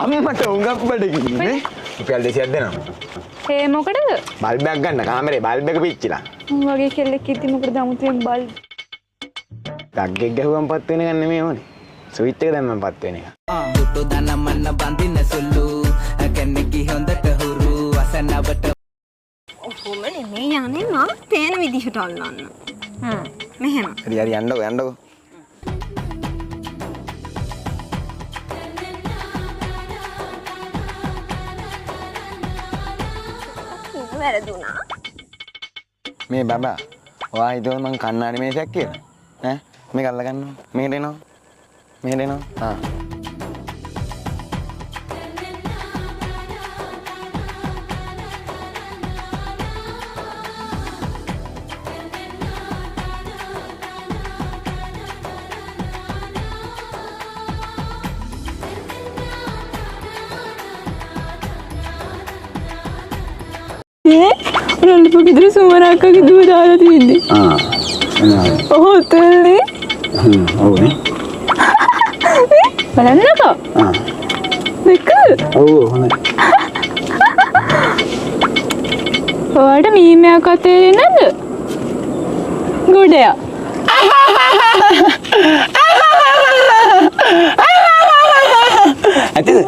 අම්මට උඟක් බඩගින්නේ රුපියල් 200ක් දෙනවා. ඒ මොකටද? බල්බයක් ගන්න කාමරේ බල්බ් එක පිච්චිලා. වගේ කෙල්ලෙක් ඉතින් මොකටද අමුතුවෙන් බල්බ්? ඩග්ගෙක් ගැහුවම පත් වෙන එක නෙමෙයි ඕනේ. ස්විච් එක දැම්මම පත් වෙන එක. පුතු දනමන්න බඳින සුළු කැන්නෙකි හොඳට හුරු අසනවට ඔහොම නෙමෙයි යන්නේ මම පේන විදිහට අල්ලන්න. මෙහෙම. හරි හරි යන්නකෝ. වැරදුනා. මේ බබා ඔයා හිතුවද මං කන්නාඩි මේසයක් කියලා? ඈ මේක අල්ල ගන්නවා. මෙහෙට එනවා. ආ. රොල්ප විතර සුමරක්කගේ දුව දාලා තියෙන්නේ. එනවා. ඔහො තුල්ලේ. ඔව්නේ. බලන්නකෝ. දෙක. ඔව් හොඳයි. ඔයාලට මීමයක් තේරෙන්නේ නැද්ද? ගොඩයක්. ඇත්තද?